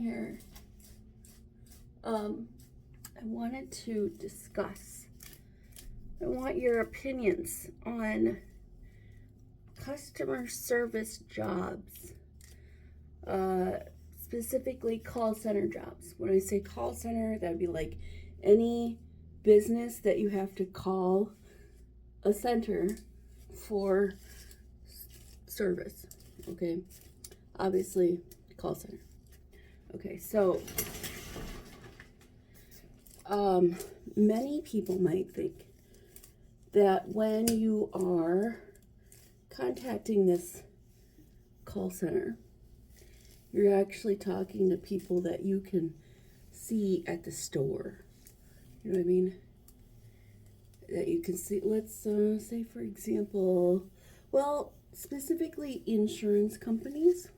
here. I wanted to discuss. I want your opinions on customer service jobs, specifically call center jobs. When I say call center, that'd be like any business that you have to call a center for service. Okay, obviously call center. Okay, so many people might think that when you are contacting this call center, you're actually talking to people that you can see at the store. You know what I mean? That you can see. Let's say, for example, well, specifically insurance companies.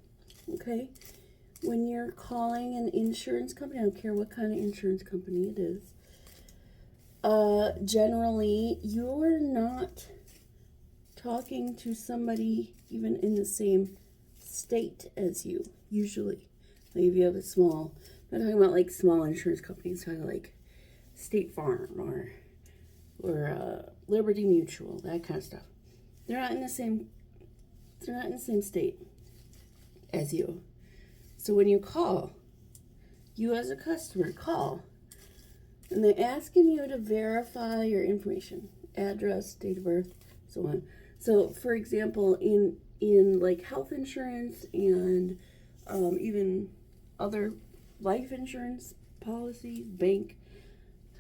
Okay, when you're calling an insurance company, I don't care what kind of insurance company it is, generally you're not talking to somebody even in the same state as you, usually. Like if you have a small, I'm not talking about like small insurance companies, kind of like State Farm or Liberty Mutual, that kind of stuff. They're not in the same state as you. So when you call, you as a customer call, and they're asking you to verify your information, address, date of birth, so on. So for example, in like health insurance and even other life insurance policies, bank,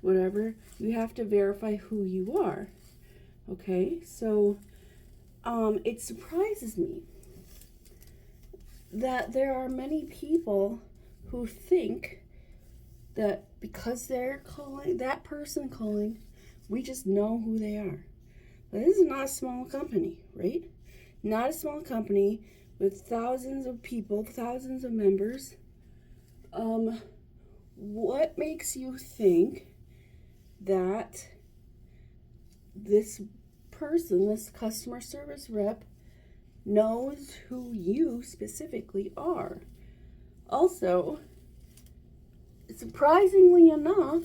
whatever, you have to verify who you are. Okay, so it surprises me that there are many people who think that because they're calling, that person calling, we just know who they are. But this is not a small company, right? Not a small company with thousands of people, thousands of members. What makes you think that this person, this customer service rep, knows who you specifically are? Also, surprisingly enough,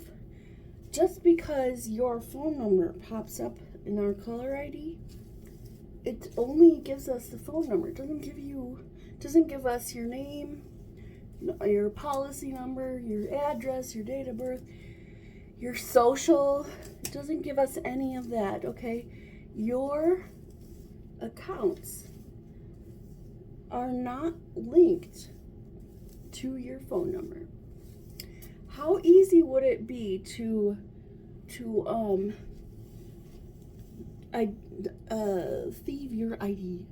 just because your phone number pops up in our caller ID, it only gives us the phone number. It doesn't give us your name, your policy number, your address, your date of birth, your social. It doesn't give us any of that, okay? Your accounts are not linked to your phone number. How easy would it be to thieve your ID,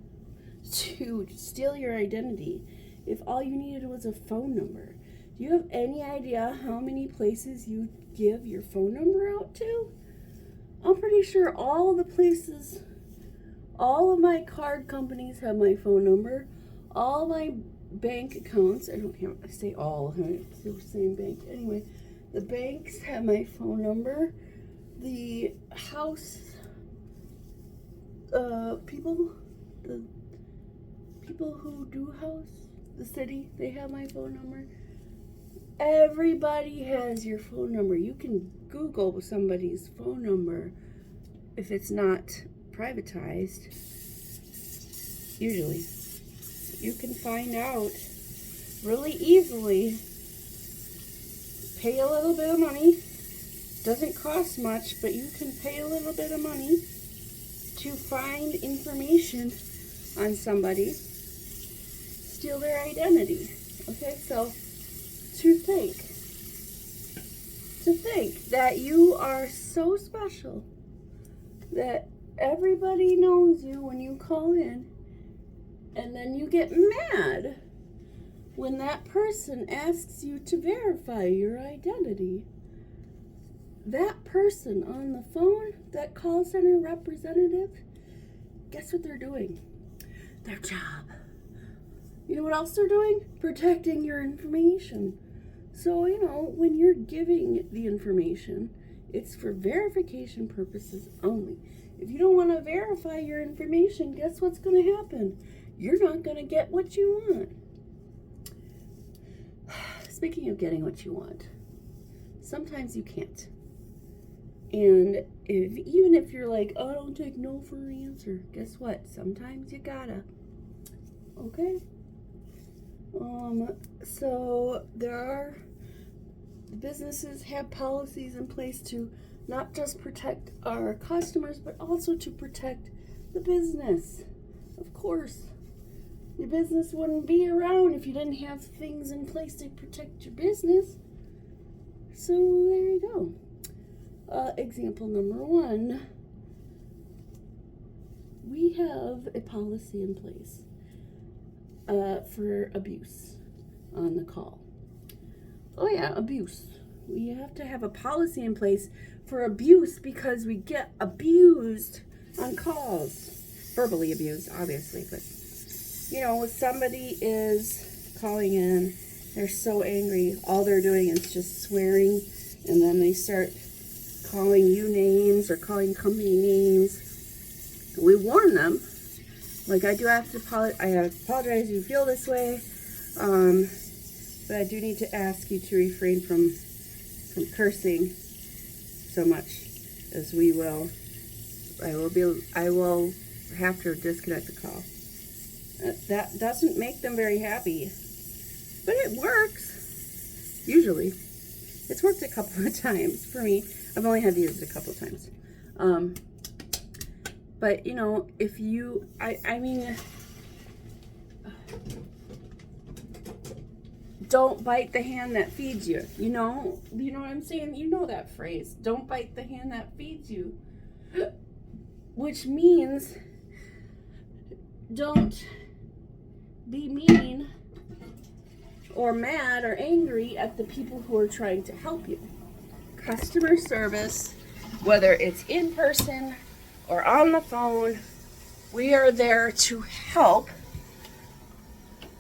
to steal your identity, if all you needed was a phone number? Do you have any idea how many places you give your phone number out to? I'm pretty sure all the places, all of my card companies have my phone number. All my bank accounts, I say all, it's the same bank. Anyway, the banks have my phone number. The house people who do house, the city, they have my phone number. Everybody has your phone number. You can Google somebody's phone number if it's not privatized. Usually you can find out really easily. Pay a little bit of money. Doesn't cost much, but you can pay a little bit of money to find information on somebody, steal their identity. Okay, so to think that you are so special that everybody knows you when you call in, and then you get mad when that person asks you to verify your identity. That person on the phone, that call center representative, guess what they're doing? Their job. You know what else they're doing? Protecting your information. So, when you're giving the information, it's for verification purposes only. If you don't want to verify your information, guess what's going to happen? You're not going to get what you want. speaking of getting what you want, sometimes you can't. And even if you're like, oh, I don't take no for an answer, guess what? Sometimes you gotta. Okay? So businesses have policies in place to not just protect our customers, but also to protect the business. Of course, your business wouldn't be around if you didn't have things in place to protect your business. So there you go. Example number 1. We have a policy in place for abuse on the call. Oh yeah, abuse. We have to have a policy in place for abuse because we get abused on calls. Verbally abused, obviously, but when somebody is calling in, they're so angry, all they're doing is just swearing, and then they start calling you names or calling company names. We warn them. Like, I do have to apologize if you feel this way, but I do need to ask you to refrain from cursing so much, as I will have to disconnect the call. That doesn't make them very happy, but it works. Usually, it's worked a couple of times for me. I've only had to use it a couple of times. But if you, don't bite the hand that feeds you. You know what I'm saying? You know that phrase. Don't bite the hand that feeds you. Which means don't be mean or mad or angry at the people who are trying to help you. Customer service, whether it's in person or on the phone, we are there to help.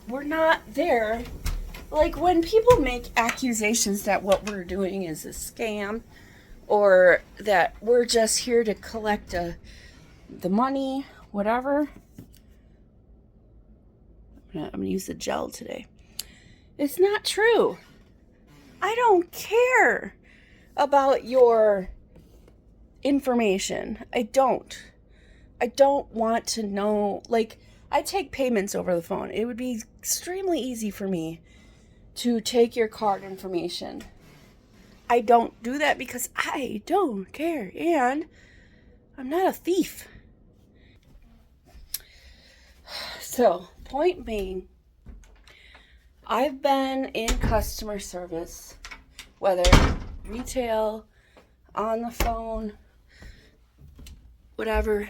We're not there. Like, when people make accusations that what we're doing is a scam, or that we're just here to collect the money, whatever. I'm going to use the gel today. It's not true. I don't care about your information. I don't want to know. Like, I take payments over the phone. It would be extremely easy for me to take your card information. I don't do that because I don't care, and I'm not a thief. So, point being, I've been in customer service, whether retail, on the phone, whatever.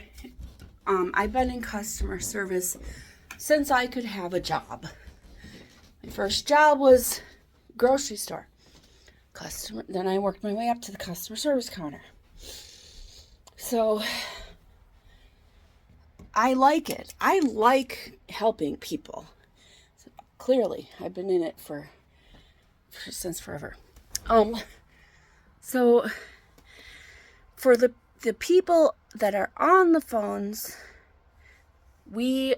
I've been in customer service since I could have a job. My first job was grocery store. Then I worked my way up to the customer service counter. So I like it. I like helping people. So, clearly, I've been in it since forever. So for the people that are on the phones, we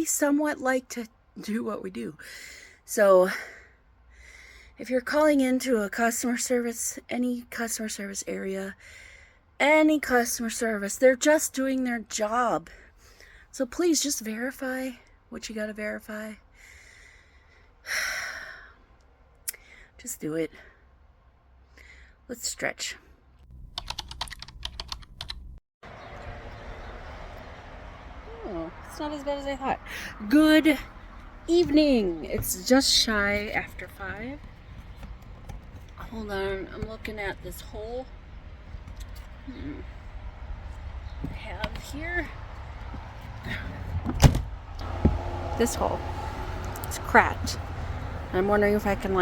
somewhat like to do what we do. So if you're calling into a customer service, any customer service area, any customer service, they're just doing their job. So please just verify what you got to verify. Just do it. Let's stretch. Oh, it's not as bad as I thought. Good evening. It's just shy after 5. Hold on, I'm looking at this hole I have here. This hole, it's cracked. I'm wondering if I can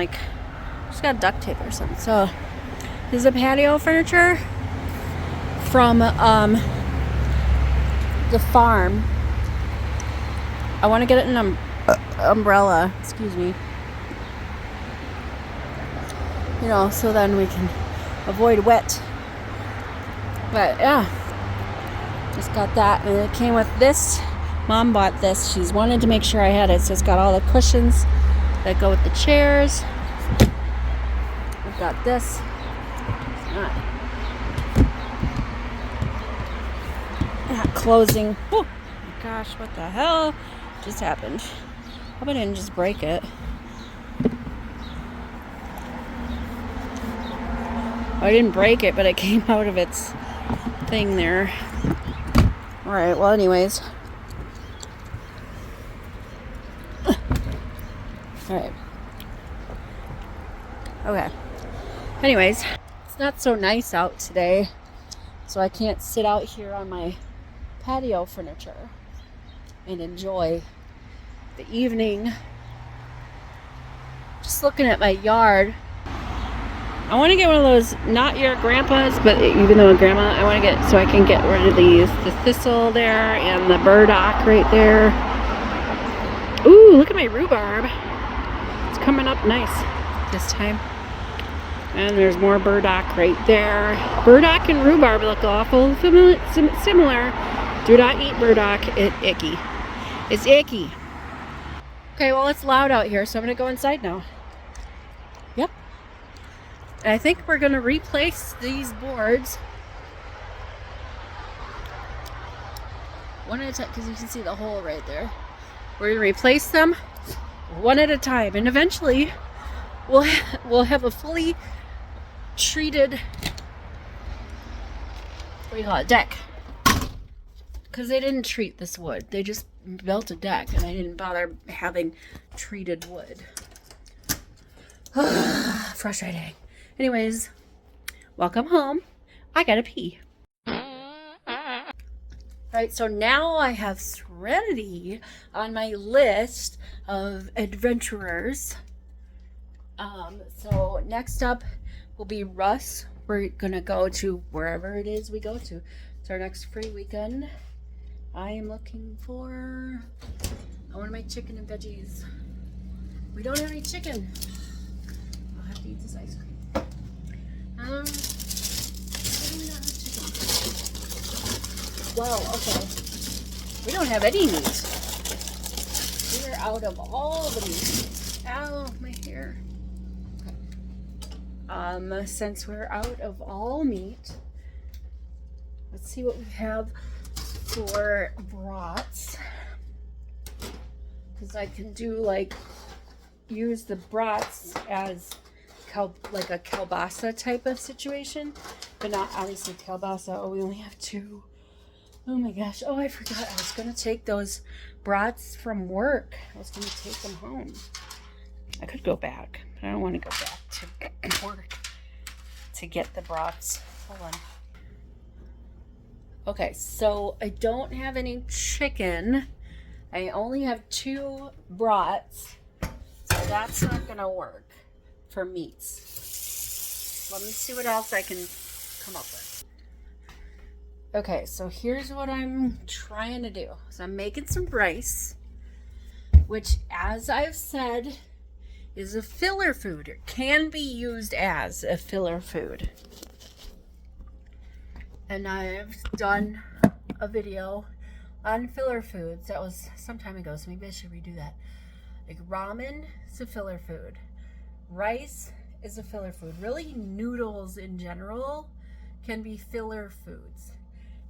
just got duct tape or something. So this is a patio furniture from the farm. I want to get it in an umbrella, excuse me. So then we can avoid wet. But yeah, just got that, and it came with this. Mom bought this. She's wanted to make sure I had it, so it's got all the cushions that go with the chairs. I've got this. Not closing. Oh my gosh, what the hell just happened? Hope I didn't just break it. I didn't break it, but it came out of its thing there. Alright, well anyways. Alright. Okay. Anyways, it's not so nice out today, so I can't sit out here on my patio furniture and enjoy the evening just looking at my yard. I want to get one of those, not your grandpa's, but even though a grandma, I want to get, so I can get rid of the thistle there and the burdock right there. Ooh, look at my rhubarb. It's coming up nice this time. And there's more burdock right there. Burdock and rhubarb look awful similar. Do not eat burdock. It's icky. It's icky. Okay, well it's loud out here, so I'm going to go inside now. Yep. And I think we're going to replace these boards one at a time, because you can see the hole right there. We're going to replace them one at a time, and eventually we'll have a fully treated, what do you call it, deck. Because they didn't treat this wood. They just built a deck, and I didn't bother having treated wood. Frustrating. Anyways, welcome home. I gotta pee. Alright, so now I have Serenity on my list of adventurers. So next up will be Russ. We're gonna go to wherever it is we go to. It's our next free weekend. I am looking for, I want my chicken and veggies. We don't have any chicken. I'll have to eat this ice cream. Why do we not have chicken? Wow, okay. We don't have any meat. We are out of all the meat. Ow, my hair. Okay. Since we're out of all meat, let's see what we have for brats. Because I can do like, use the brats as like a kielbasa type of situation, but not obviously kielbasa. Oh, we only have 2. Oh my gosh. Oh, I forgot. I was going to take those brats from work. I was going to take them home. I could go back, but I don't want to go back to work to get the brats. Hold on. Okay, so I don't have any chicken. I only have 2 brats, so that's not going to work for meats. Let me see what else I can come up with. Okay, so here's what I'm trying to do. So I'm making some rice, which, as I've said, is a filler food. It can be used as a filler food. And I've done a video on filler foods. That was some time ago, so maybe I should redo that. Like ramen is a filler food. Rice is a filler food. Really, noodles in general can be filler foods.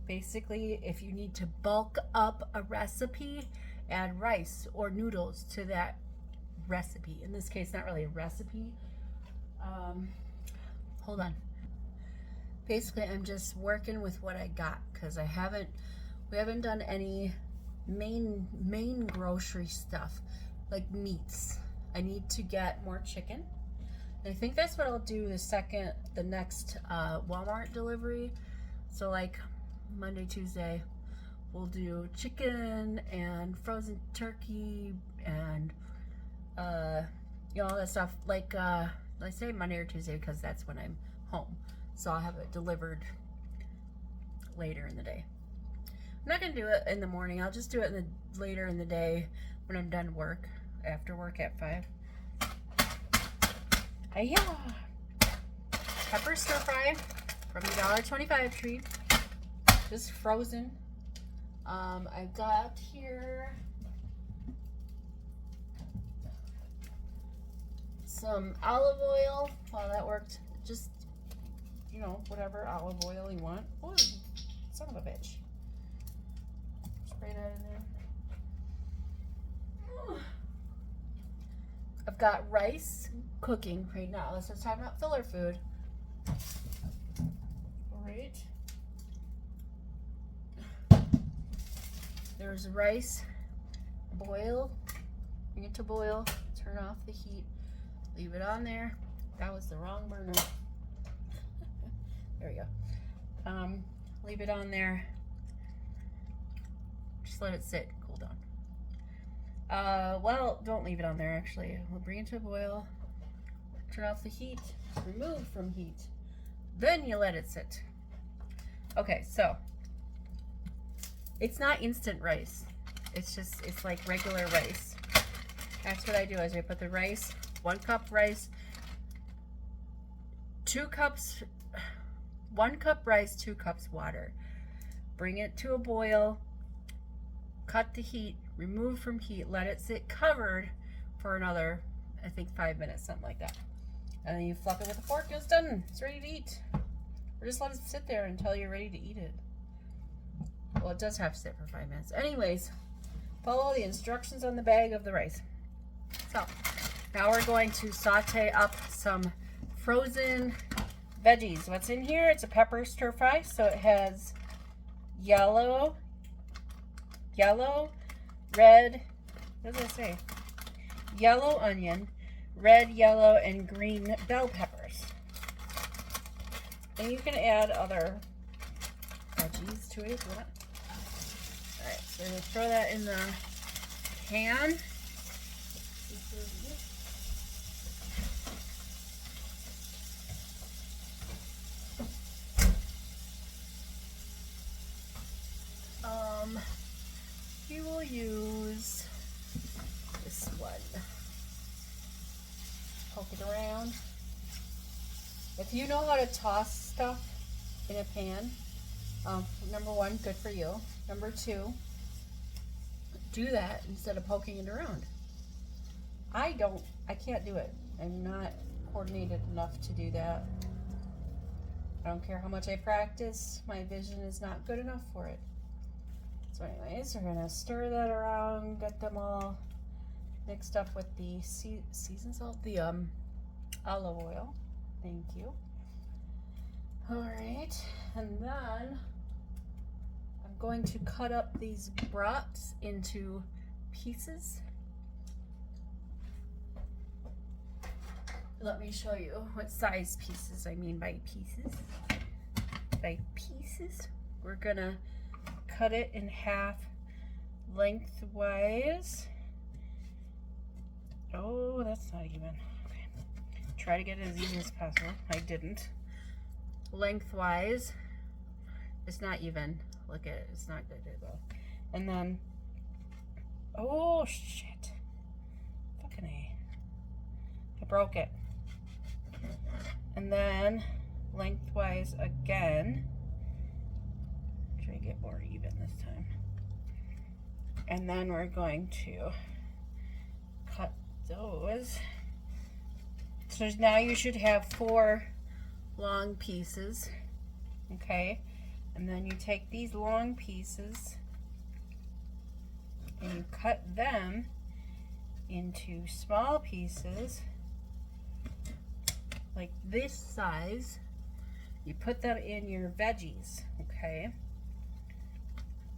Basically, if you need to bulk up a recipe, add rice or noodles to that recipe. In this case, not really a recipe. Hold on. Basically, I'm just working with what I got because we haven't done any main grocery stuff like meats. I need to get more chicken. And I think that's what I'll do the next Walmart delivery. So like Monday, Tuesday, we'll do chicken and frozen turkey and all that stuff. Like I say Monday or Tuesday because that's when I'm home. So I'll have it delivered later in the day. I'm not going to do it in the morning. I'll just do it later in the day when I'm done work, after work at 5. Hiya! Pepper stir fry from the $1.25 treat. Just frozen. I've got here some olive oil. Wow, that worked. Just, you know, whatever olive oil you want. Oh, son of a bitch. Spray that in there. Oh. I've got rice cooking right now. Let's just talk about filler food. All right. There's rice. Boil. Bring it to boil. Turn off the heat. Leave it on there. That was the wrong burner. There we go. Leave it on there. Just let it sit, cool down. Well, don't leave it on there actually. We'll bring it to a boil. Turn off the heat. Remove from heat. Then you let it sit. Okay, so it's not instant rice. It's like regular rice. That's what I do is I put the rice, 1 cup rice, 2 cups, 1 cup rice, 2 cups water. Bring it to a boil, cut the heat, remove from heat, let it sit covered for another, I think 5 minutes, something like that. And then you fluff it with a fork and it's done. It's ready to eat. Or just let it sit there until you're ready to eat it. Well, it does have to sit for 5 minutes. Anyways, follow the instructions on the bag of the rice. So, now we're going to saute up some frozen veggies. What's in here? It's a pepper stir fry. So it has yellow, red, what does it say? Yellow onion, red, yellow, and green bell peppers. And you can add other veggies to it if you want. Alright, so we're going to throw that in the pan. You will use this one. Poke it around. If you know how to toss stuff in a pan, number 1, good for you. Number 2, do that instead of poking it around. I can't do it. I'm not coordinated enough to do that. I don't care how much I practice, my vision is not good enough for it. So anyways, we're gonna stir that around, get them all mixed up with the seasoned salt, the olive oil. Thank you. All right, and then I'm going to cut up these brats into pieces. Let me show you what size pieces I mean by pieces. By pieces, we're gonna cut it in half lengthwise. Oh, that's not even. Okay. Try to get it as even as possible. I didn't. Lengthwise. It's not even. Look at it. It's not good at all. And then, oh shit. Fucking A. I broke it. And then lengthwise again. Try to get more even this time. And then we're going to cut those. So now you should have 4 long pieces. Okay. And then you take these long pieces and you cut them into small pieces like this size. You put them in your veggies, okay?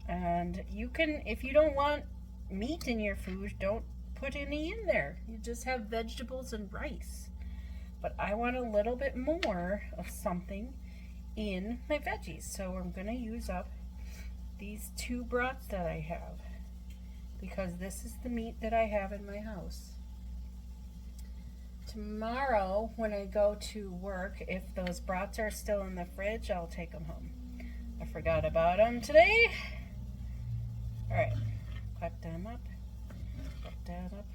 And you can, if you don't want meat in your food, don't put any in there. You just have vegetables and rice. But I want a little bit more of something in my veggies. So I'm gonna use up these 2 brats that I have because this is the meat that I have in my house. Tomorrow, when I go to work, if those brats are still in the fridge, I'll take them home. I forgot about them today. All right, cut them up, cut that up.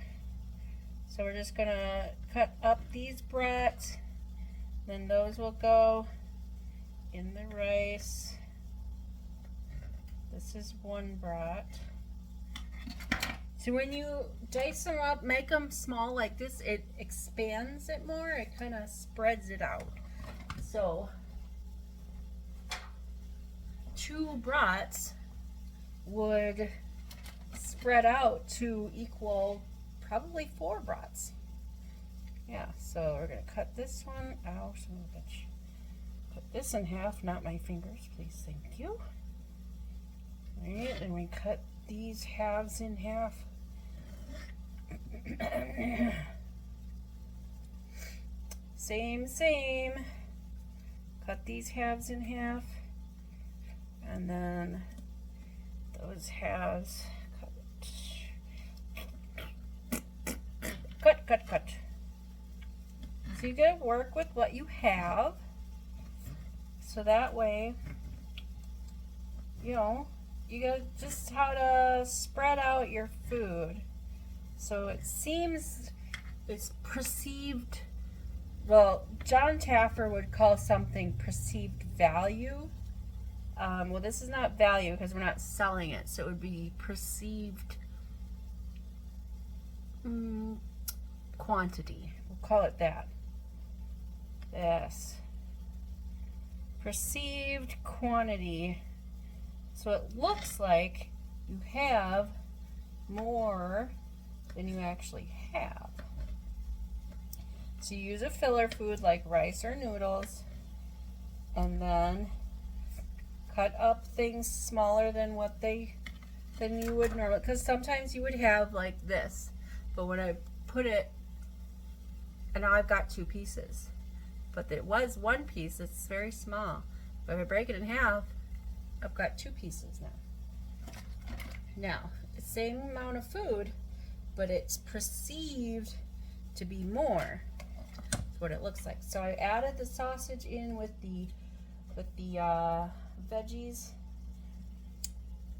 So we're just gonna cut up these brats, then those will go in the rice. This is 1 brat. So when you dice them up, make them small like this, it expands it more. It kind of spreads it out. So 2 brats would spread out to equal probably 4 brats. Yeah, so we're going to cut this one out. Cut this in half, not my fingers, please, thank you. All right, and we cut these halves in half. Same. Cut these halves in half, and then those halves cut. So you gotta work with what you have, so that way, you know, you got just how to spread out your food. So it seems it's perceived, well, John Taffer would call something perceived value. Well, this is not value because we're not selling it, so it would be perceived quantity. We'll call it that. Yes. Perceived quantity. So it looks like you have more than you actually have. So you use a filler food like rice or noodles, and then cut up things smaller than than you would normally, because sometimes you would have like this, but when I put it, and now I've got 2 pieces, but it was 1 piece. It's very small, but if I break it in half, I've got 2 pieces now. It's the same amount of food, but it's perceived to be more. That's what it looks like. So I added the sausage in with the veggies.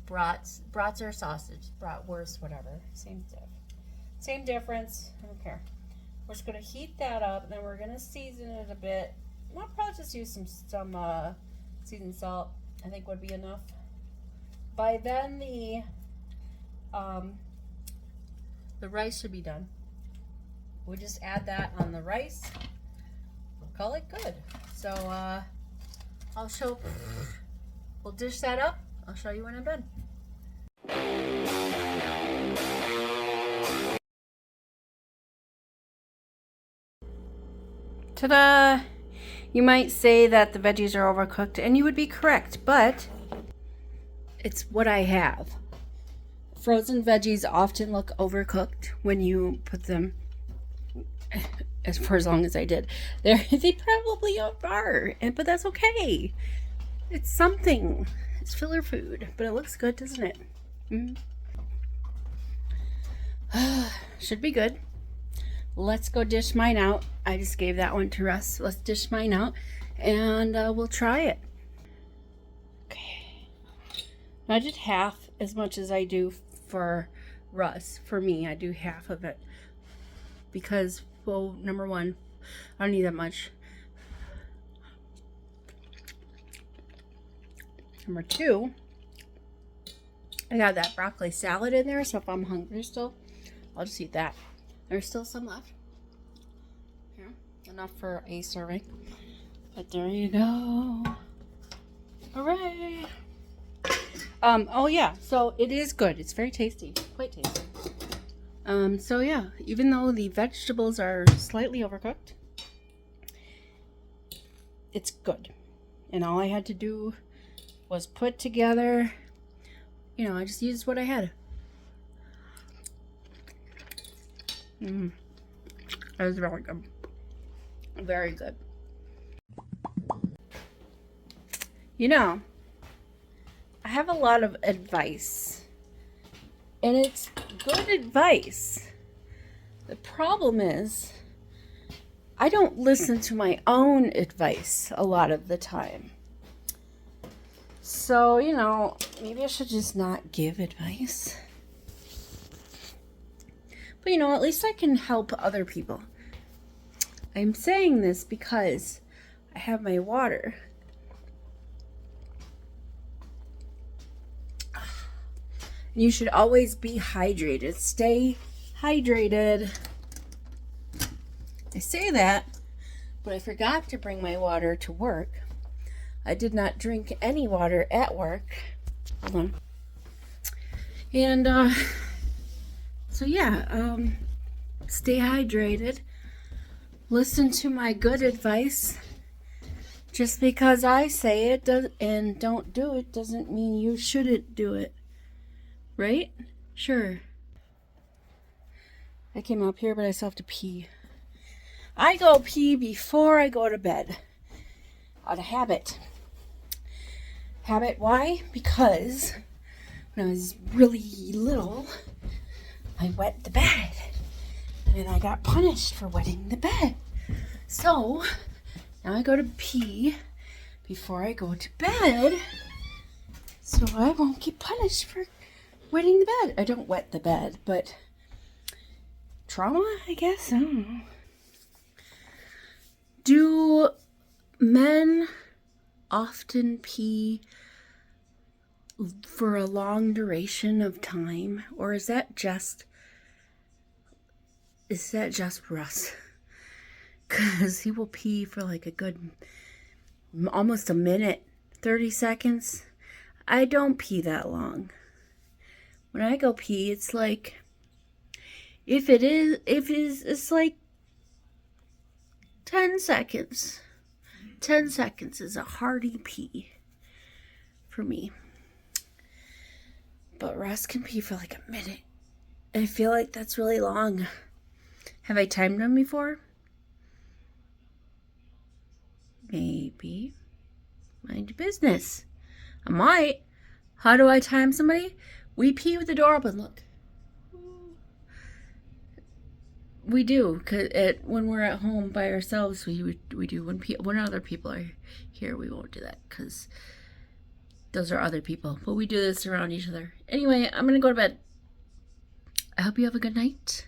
Brats are sausage. Bratwurst, whatever. Same difference. I don't care. We're just gonna heat that up, and then we're gonna season it a bit. I'll probably just use some seasoned salt. I think would be enough. By then the rice should be done. We'll just add that on the rice. We'll call it good. So we'll dish that up. I'll show you when I'm done. Ta-da! You might say that the veggies are overcooked, and you would be correct, but it's what I have. Frozen veggies often look overcooked when you put them, for as long as I did. They probably are, but that's okay. It's something. It's filler food, but it looks good, doesn't it? Should be good. Let's go dish mine out. I just gave that one to Russ. Let's dish mine out, and we'll try it. Okay. I did half as much as I do for Russ. For me, I do half of it because, well, number one, I don't need that much. Number two, I got that broccoli salad in there, so if I'm hungry still, I'll just eat that. There's still some left. Here, enough for a serving. But there you go. Hooray! Oh yeah, so it is good. It's very tasty, quite tasty. So yeah, even though the vegetables are slightly overcooked, it's good. And all I had to do was put together, I just used what I had. That was very good. Very good. I have a lot of advice, and it's good advice. The problem is, I don't listen to my own advice a lot of the time. So, maybe I should just not give advice. But, at least I can help other people. I'm saying this because I have my water. You should always be hydrated. Stay hydrated. I say that, but I forgot to bring my water to work. I did not drink any water at work. Hold on. And so yeah, stay hydrated. Listen to my good advice. Just because I say it and don't do it doesn't mean you shouldn't do it. Right? Sure. I came up here, but I still have to pee. I go pee before I go to bed. Out of habit. Habit, why? Because when I was really little, I wet the bed. And I got punished for wetting the bed. So, now I go to pee before I go to bed. So I won't get punished for wetting the bed. I don't wet the bed, but trauma, I guess? I don't know. Do men often pee for a long duration of time? Or is that just Russ? Because he will pee for like a good, almost a minute, 30 seconds. I don't pee that long. When I go pee, it's like, it's like 10 seconds. 10 seconds is a hearty pee for me. But Russ can pee for like a minute. I feel like that's really long. Have I timed him before? Maybe. Mind your business. I might. How do I time somebody? We pee with the door open. Look. We do. Cause when we're at home by ourselves, we do. When other people are here, we won't do that because those are other people. But we do this around each other. Anyway, I'm going to go to bed. I hope you have a good night.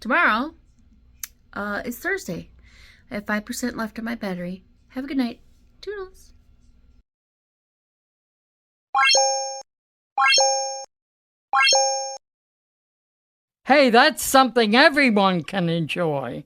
Tomorrow is Thursday. I have 5% left on my battery. Have a good night. Toodles. Hey, that's something everyone can enjoy.